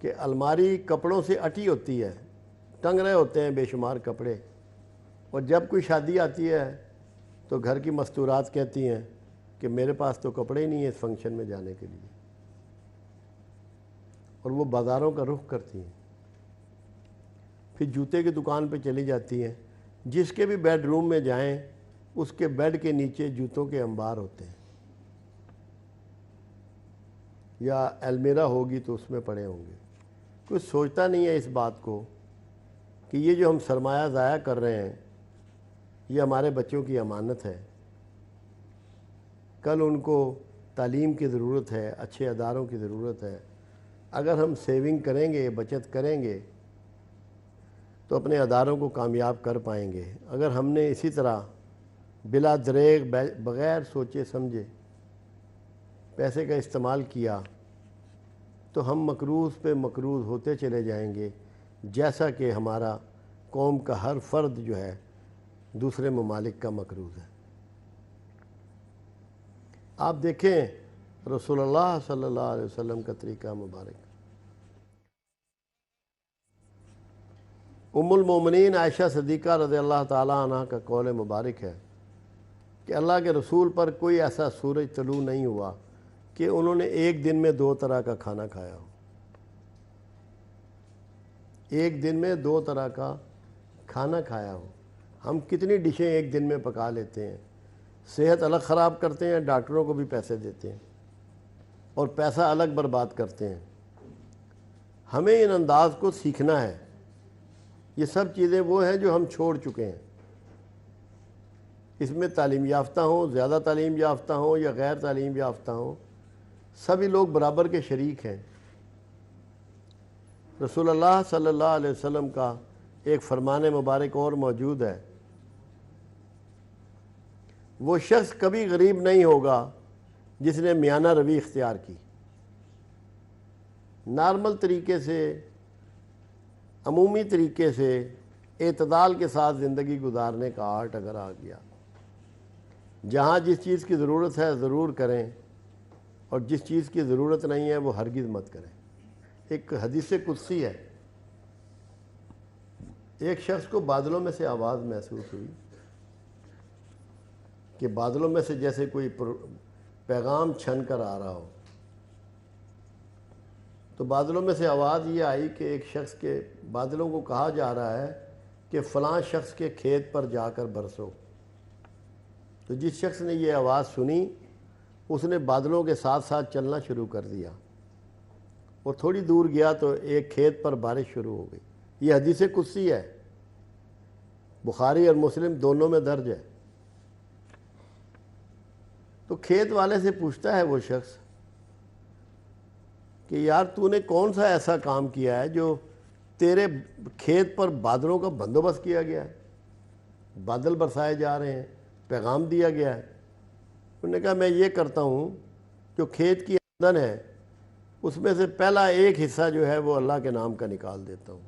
کہ الماری کپڑوں سے اٹی ہوتی ہے، ٹنگ رہے ہوتے ہیں بے شمار کپڑے، اور جب کوئی شادی آتی ہے تو گھر کی مستورات کہتی ہیں کہ میرے پاس تو کپڑے ہی نہیں ہیں اس فنکشن میں جانے کے لیے، اور وہ بازاروں کا رخ کرتی ہیں۔ پھر جوتے کی دکان پہ چلی جاتی ہیں، جس کے بھی بیڈ روم میں جائیں اس کے بیڈ کے نیچے جوتوں کے انبار ہوتے ہیں، یا المیرا ہوگی تو اس میں پڑے ہوں گے۔ کوئی سوچتا نہیں ہے اس بات کو کہ یہ جو ہم سرمایہ ضائع کر رہے ہیں یہ ہمارے بچوں کی امانت ہے، کل ان کو تعلیم کی ضرورت ہے، اچھے اداروں کی ضرورت ہے۔ اگر ہم سیونگ کریں گے، بچت کریں گے تو اپنے اداروں کو کامیاب کر پائیں گے۔ اگر ہم نے اسی طرح بلا دریغ بغیر سوچے سمجھے پیسے کا استعمال کیا تو ہم مقروض پہ مقروض ہوتے چلے جائیں گے، جیسا کہ ہمارا قوم کا ہر فرد جو ہے دوسرے ممالک کا مقروض ہے۔ آپ دیکھیں رسول اللہ صلی اللہ علیہ وسلم کا طریقہ مبارک۔ ام المومنین عائشہ صدیقہ رضی اللہ تعالیٰ عنہ کا قول مبارک ہے کہ اللہ کے رسول پر کوئی ایسا سورج طلوع نہیں ہوا کہ انہوں نے ایک دن میں 2 طرح کا کھانا کھایا ہو۔ ایک دن میں 2 طرح کا کھانا کھایا ہو۔ ہم کتنی ڈشیں ایک دن میں پکا لیتے ہیں، صحت الگ خراب کرتے ہیں، ڈاکٹروں کو بھی پیسے دیتے ہیں اور پیسہ الگ برباد کرتے ہیں۔ ہمیں ان انداز کو سیکھنا ہے۔ یہ سب چیزیں وہ ہیں جو ہم چھوڑ چکے ہیں۔ اس میں تعلیم یافتہ ہوں، زیادہ تعلیم یافتہ ہوں یا غیر تعلیم یافتہ ہوں، سبھی لوگ برابر کے شریک ہیں۔ رسول اللہ صلی اللہ علیہ وسلم کا ایک فرمان مبارک اور موجود ہے، وہ شخص کبھی غریب نہیں ہوگا جس نے میانہ روی اختیار کی۔ نارمل طریقے سے، عمومی طریقے سے اعتدال کے ساتھ زندگی گزارنے کا آرٹ اگر آ گیا، جہاں جس چیز کی ضرورت ہے ضرور کریں اور جس چیز کی ضرورت نہیں ہے وہ ہرگز مت کریں۔ ایک حدیث قدسی ہے، ایک شخص کو بادلوں میں سے آواز محسوس ہوئی کہ بادلوں میں سے جیسے کوئی پیغام چھن کر آ رہا ہو۔ تو بادلوں میں سے آواز یہ آئی کہ ایک شخص کے بادلوں کو کہا جا رہا ہے کہ فلاں شخص کے کھیت پر جا کر برسو۔ تو جس شخص نے یہ آواز سنی اس نے بادلوں کے ساتھ ساتھ چلنا شروع کر دیا اور تھوڑی دور گیا تو ایک کھیت پر بارش شروع ہو گئی۔ یہ حدیث قدسی ہے، بخاری اور مسلم دونوں میں درج ہے۔ تو کھیت والے سے پوچھتا ہے وہ شخص کہ یار تو نے کون سا ایسا کام کیا ہے جو تیرے کھیت پر بادلوں کا بندوبست کیا گیا ہے، بادل برسائے جا رہے ہیں، پیغام دیا گیا ہے۔ انہوں نے کہا میں یہ کرتا ہوں جو کھیت کی آمدن ہے اس میں سے پہلا ایک حصہ جو ہے وہ اللہ کے نام کا نکال دیتا ہوں،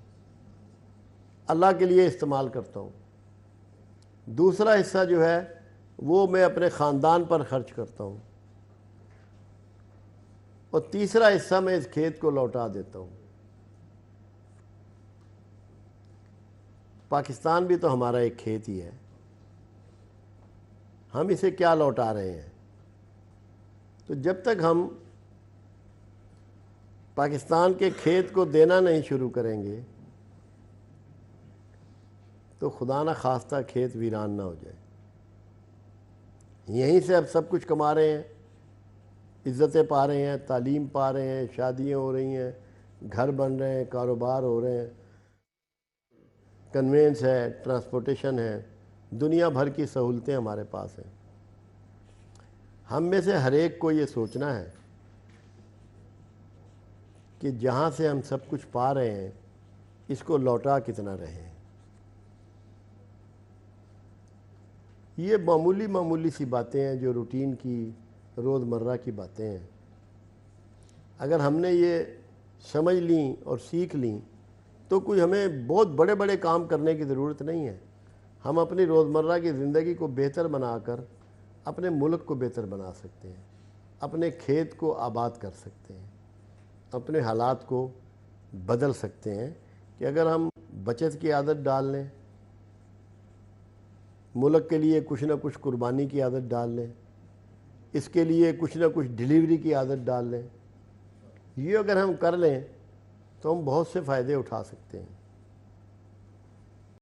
اللہ کے لیے استعمال کرتا ہوں، دوسرا حصہ جو ہے وہ میں اپنے خاندان پر خرچ کرتا ہوں، اور تیسرا حصہ میں اس کھیت کو لوٹا دیتا ہوں۔ پاکستان بھی تو ہمارا ایک کھیت ہی ہے، ہم اسے کیا لوٹا رہے ہیں؟ تو جب تک ہم پاکستان کے کھیت کو دینا نہیں شروع کریں گے تو خدا نہ خواستہ کھیت ویران نہ ہو جائے۔ یہیں سے اب سب کچھ کما رہے ہیں، عزتیں پا رہے ہیں، تعلیم پا رہے ہیں، شادیاں ہو رہی ہیں، گھر بن رہے ہیں، کاروبار ہو رہے ہیں، کنوینس ہے، ٹرانسپورٹیشن ہے، دنیا بھر کی سہولتیں ہمارے پاس ہیں۔ ہم میں سے ہر ایک کو یہ سوچنا ہے کہ جہاں سے ہم سب کچھ پا رہے ہیں اس کو لوٹا کتنا رہے ہیں۔ یہ معمولی سی باتیں ہیں جو روٹین کی، روزمرہ کی باتیں ہیں۔ اگر ہم نے یہ سمجھ لیں اور سیکھ لیں تو کوئی ہمیں بہت بڑے بڑے کام کرنے کی ضرورت نہیں ہے۔ ہم اپنی روزمرہ کی زندگی کو بہتر بنا کر اپنے ملک کو بہتر بنا سکتے ہیں، اپنے کھیت کو آباد کر سکتے ہیں، اپنے حالات کو بدل سکتے ہیں کہ اگر ہم بچت کی عادت ڈال لیں، ملک کے لیے کچھ نہ کچھ قربانی کی عادت ڈال لیں، اس کے لیے کچھ نہ کچھ ڈیلیوری کی عادت ڈال لیں، یہ اگر ہم کر لیں تو ہم بہت سے فائدے اٹھا سکتے ہیں۔